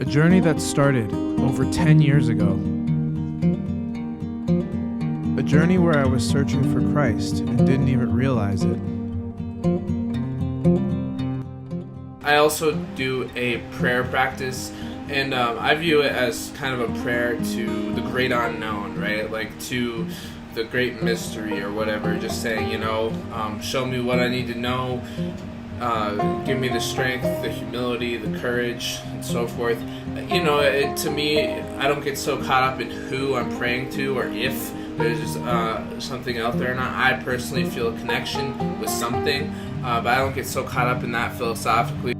journey that started over 10 years ago. A journey where I was searching for Christ and didn't even realize it. I also do a prayer practice, and I view it as kind of a prayer to the great unknown, right? Like to the great mystery or whatever, just saying, show me what I need to know, give me the strength, the humility, the courage, and so forth. To me, I don't get so caught up in who I'm praying to or if there's something out there or not. I personally feel a connection with something, but I don't get so caught up in that philosophically.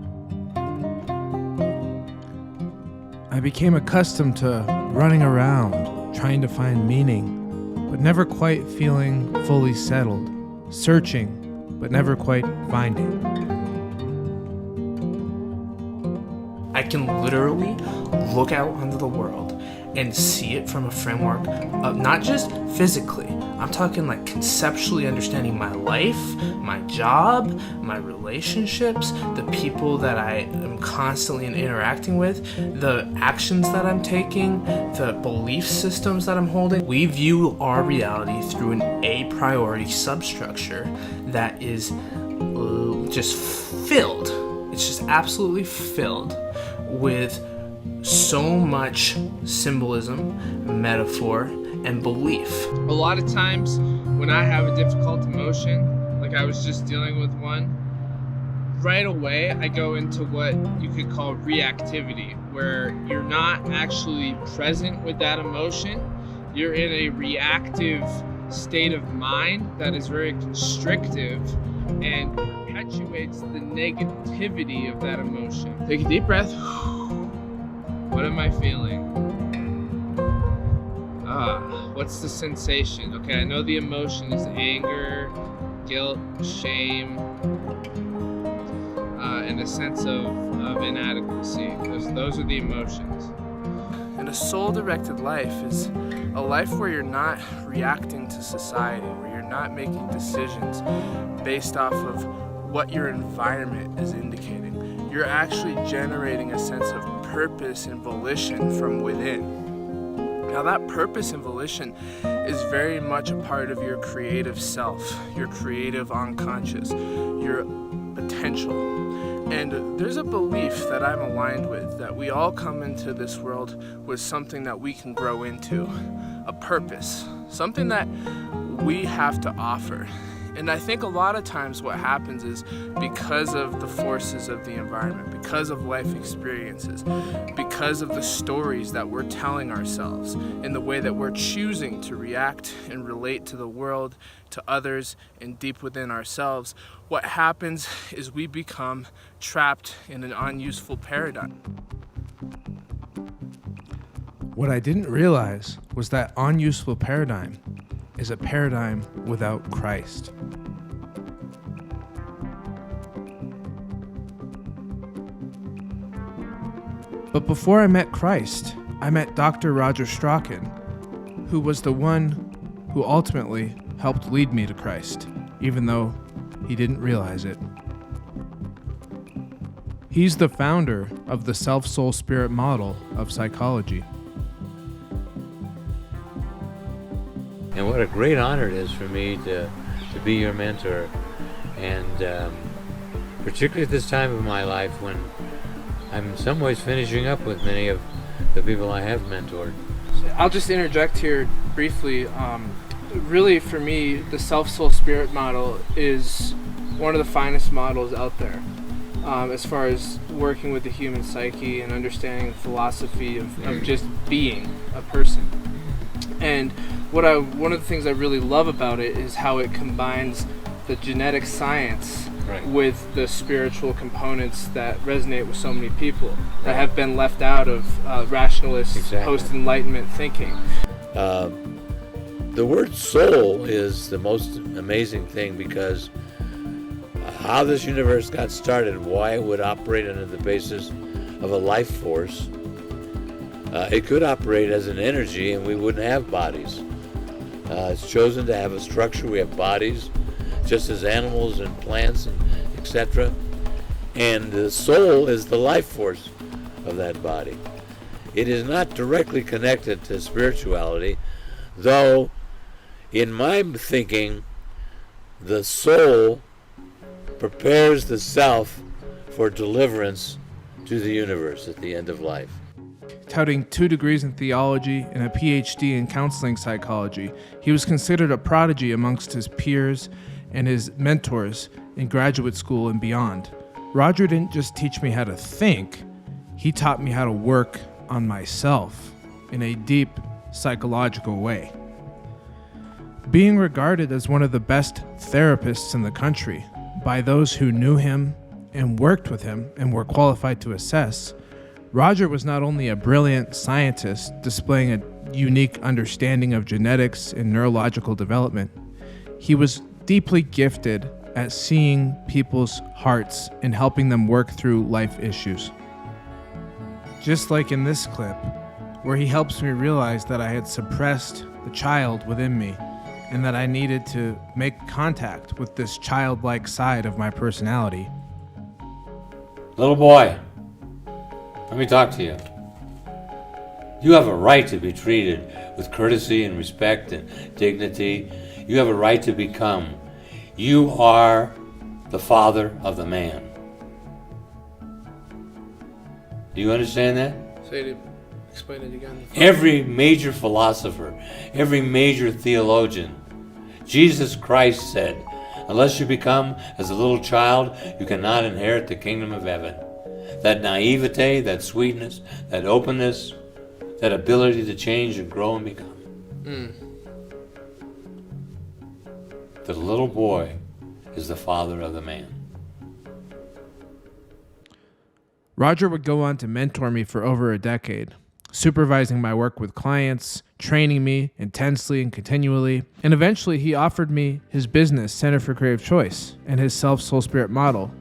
I became accustomed to running around, trying to find meaning, but never quite feeling fully settled, searching, but never quite finding. I can literally look out onto the world and see it from a framework of not just physically. I'm talking like conceptually understanding my life, my job, my relationships, the people that I am constantly interacting with, the actions that I'm taking, the belief systems that I'm holding. We view our reality through an a priori substructure that is just filled. It's just absolutely filled with so much symbolism, metaphor, and belief. A lot of times when I have a difficult emotion, like I was just dealing with one, right away I go into what you could call reactivity, where you're not actually present with that emotion. You're in a reactive state of mind that is very constrictive and perpetuates the negativity of that emotion. Take a deep breath. What am I feeling? What's the sensation? Okay, I know the emotion is anger, guilt, shame, and a sense of inadequacy. Those are the emotions. And a soul-directed life is a life where you're not reacting to society, where you're not making decisions based off of what your environment is indicating. You're actually generating a sense of purpose and volition from within. Now that purpose and volition is very much a part of your creative self, your creative unconscious, your potential. And there's a belief that I'm aligned with, that we all come into this world with something that we can grow into, a purpose, something that we have to offer. And I think a lot of times what happens is because of the forces of the environment, because of life experiences, because of the stories that we're telling ourselves, in the way that we're choosing to react and relate to the world, to others, and deep within ourselves, what happens is we become trapped in an unuseful paradigm. What I didn't realize was that unuseful paradigm is a paradigm without Christ. But before I met Christ, I met Dr. Roger Straen, who was the one who ultimately helped lead me to Christ, even though he didn't realize it. He's the founder of the self-soul-spirit model of psychology. And what a great honor it is for me to be your mentor, and particularly at this time of my life when I'm in some ways finishing up with many of the people I have mentored. I'll just interject here briefly. Really, for me, the self-soul-spirit model is one of the finest models out there as far as working with the human psyche and understanding the philosophy of just being a person. And one of the things I really love about it is how it combines the genetic science with the spiritual components that resonate with so many people that have been left out of rationalist post-enlightenment thinking. The word soul is the most amazing thing, because how this universe got started, why it would operate under the basis of a life force. It could operate as an energy and we wouldn't have bodies. It's chosen to have a structure. We have bodies, just as animals and plants and etc. And the soul is the life force of that body. It is not directly connected to spirituality, though in my thinking, the soul prepares the self for deliverance to the universe at the end of life. Touting 2 degrees in theology and a PhD in counseling psychology, he was considered a prodigy amongst his peers and his mentors in graduate school and beyond. Roger didn't just teach me how to think, he taught me how to work on myself in a deep psychological way. Being regarded as one of the best therapists in the country by those who knew him and worked with him and were qualified to assess, Roger was not only a brilliant scientist displaying a unique understanding of genetics and neurological development, he was deeply gifted at seeing people's hearts and helping them work through life issues. Just like in this clip, where he helps me realize that I had suppressed the child within me and that I needed to make contact with this childlike side of my personality. Little boy, let me talk to you. You have a right to be treated with courtesy and respect and dignity. You have a right to become. You are the father of the man. Do you understand that? Explain it again. Every major philosopher, every major theologian, Jesus Christ said, unless you become as a little child, you cannot inherit the kingdom of heaven. That naivete, that sweetness, that openness, that ability to change and grow and become. The little boy is the father of the man. Roger would go on to mentor me for over a decade, supervising my work with clients, training me intensely and continually, and eventually he offered me his business, Center for Creative Choice, and his Self-Soul-Spirit model,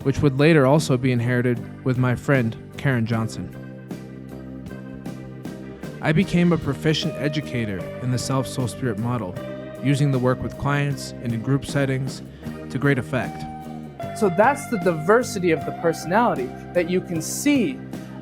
which would later also be inherited with my friend, Karen Johnson. I became a proficient educator in the Self-Soul-Spirit model, using the work with clients and in group settings to great effect. So that's the diversity of the personality, that you can see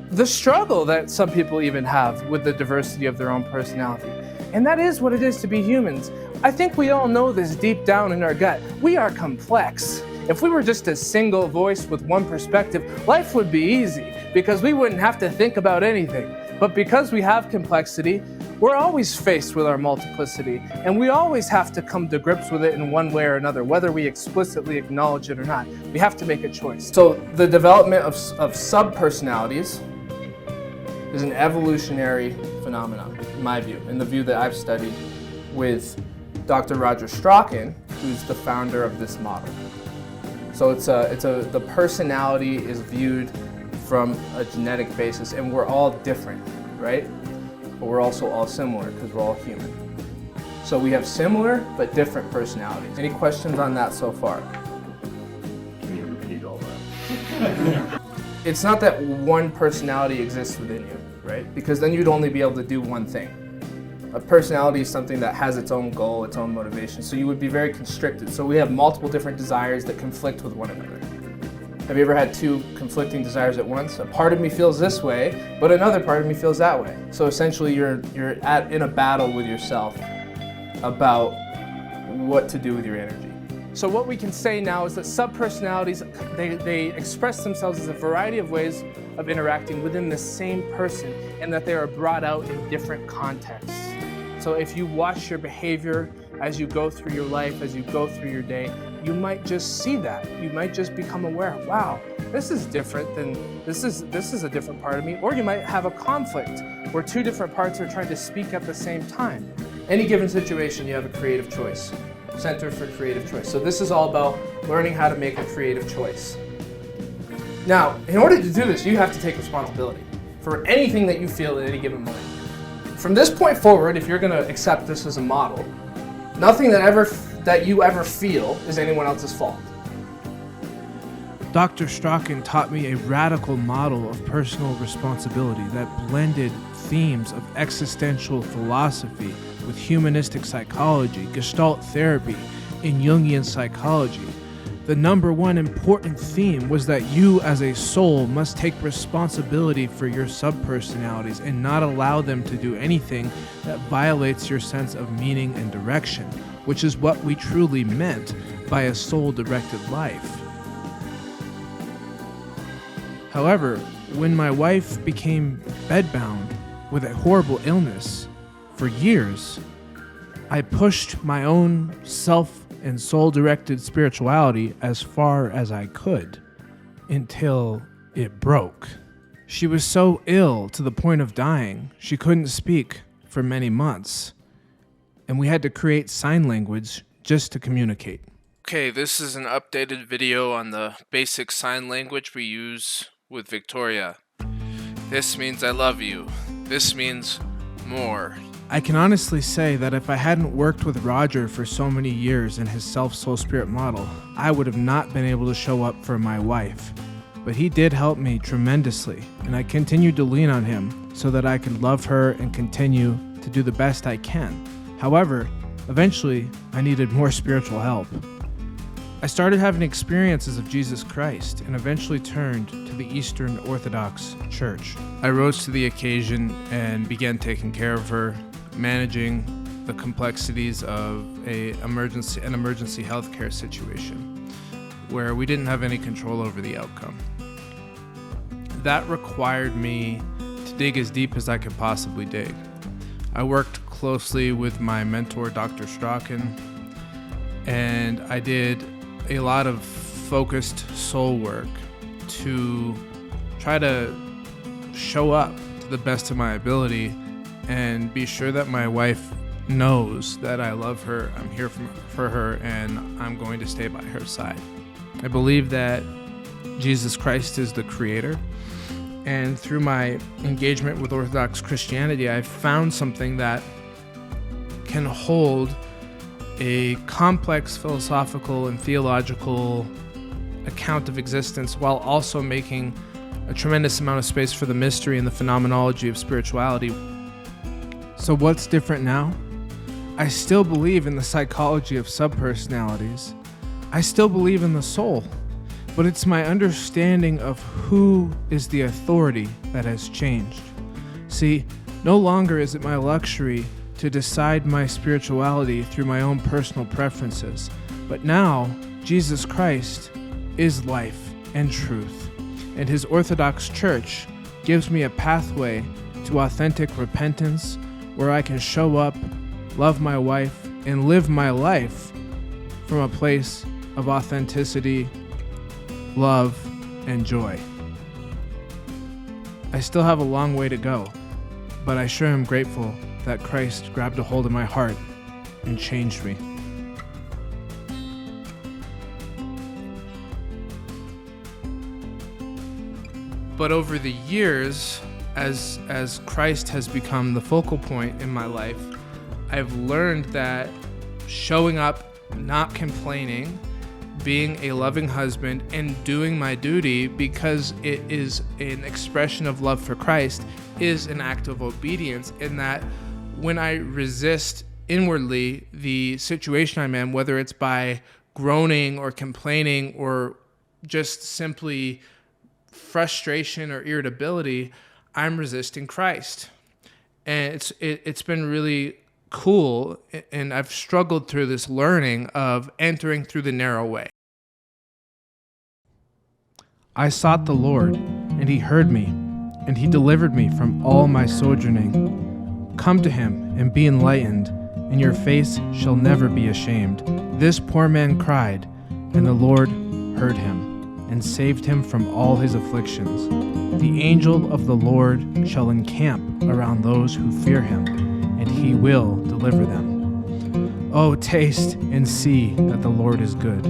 the struggle that some people even have with the diversity of their own personality. And that is what it is to be humans. I think we all know this deep down in our gut. We are complex. If we were just a single voice with one perspective, life would be easy because we wouldn't have to think about anything. But because we have complexity, we're always faced with our multiplicity, and we always have to come to grips with it in one way or another, whether we explicitly acknowledge it or not. We have to make a choice. So the development of subpersonalities is an evolutionary phenomenon, in my view, in the view that I've studied with Dr. Roger Straen, who's the founder of this model. So the personality is viewed from a genetic basis, and we're all different, right? But we're also all similar because we're all human. So we have similar but different personalities. Any questions on that so far? Can you repeat all that? It's not that one personality exists within you, right? Because then you'd only be able to do one thing. A personality is something that has its own goal, its own motivation, so you would be very constricted. So we have multiple different desires that conflict with one another. Have you ever had 2 conflicting desires at once? A part of me feels this way, but another part of me feels that way. So essentially you're in a battle with yourself about what to do with your energy. So what we can say now is that subpersonalities, they express themselves as a variety of ways of interacting within the same person, and that they are brought out in different contexts. So if you watch your behavior as you go through your life, as you go through your day, you might just see that. You might just become aware, wow, this is different than, this is a different part of me. Or you might have a conflict where 2 different parts are trying to speak at the same time. Any given situation, you have a creative choice. Center for Creative Choice. So this is all about learning how to make a creative choice. Now, in order to do this, you have to take responsibility for anything that you feel at any given moment. From this point forward, if you're going to accept this as a model, nothing that you ever feel is anyone else's fault. Dr. Straen taught me a radical model of personal responsibility that blended themes of existential philosophy with humanistic psychology, Gestalt therapy, and Jungian psychology, the number one important theme was that you as a soul must take responsibility for your subpersonalities and not allow them to do anything that violates your sense of meaning and direction, which is what we truly meant by a soul-directed life. However, when my wife became bedbound with a horrible illness for years, I pushed my own self and soul-directed spirituality as far as I could until it broke. She was so ill to the point of dying, she couldn't speak for many months, and we had to create sign language just to communicate. Okay, this is an updated video on the basic sign language we use with Victoria. This means I love you. This means more. I can honestly say that if I hadn't worked with Roger for so many years in his self-soul-spirit model, I would have not been able to show up for my wife. But he did help me tremendously, and I continued to lean on him so that I could love her and continue to do the best I can. However, eventually, I needed more spiritual help. I started having experiences of Jesus Christ and eventually turned to the Eastern Orthodox Church. I rose to the occasion and began taking care of her, managing the complexities of an emergency healthcare situation where we didn't have any control over the outcome. That required me to dig as deep as I could possibly dig. I worked closely with my mentor, Dr. Straen, and I did a lot of focused soul work to try to show up to the best of my ability and be sure that my wife knows that I love her, I'm here for her, and I'm going to stay by her side. I believe that Jesus Christ is the creator, and through my engagement with Orthodox Christianity, I've found something that can hold a complex philosophical and theological account of existence while also making a tremendous amount of space for the mystery and the phenomenology of spirituality. So what's different now? I still believe in the psychology of subpersonalities. I still believe in the soul, but it's my understanding of who is the authority that has changed. See, no longer is it my luxury to decide my spirituality through my own personal preferences, but now Jesus Christ is life and truth, and his Orthodox Church gives me a pathway to authentic repentance where I can show up, love my wife, and live my life from a place of authenticity, love, and joy. I still have a long way to go, but I sure am grateful that Christ grabbed a hold of my heart and changed me. But over the years, as Christ has become the focal point in my life, I've learned that showing up, not complaining, being a loving husband, and doing my duty because it is an expression of love for Christ is an act of obedience, in that when I resist inwardly the situation I'm in, whether it's by groaning or complaining or just simply frustration or irritability, I'm resisting Christ. And it's been really cool, and I've struggled through this learning of entering through the narrow way. I sought the Lord, and he heard me, and he delivered me from all my sojourning. Come to him and be enlightened, and your face shall never be ashamed. This poor man cried, and the Lord heard him, and saved him from all his afflictions. The angel of the Lord shall encamp around those who fear him, and he will deliver them. Oh, taste and see that the Lord is good.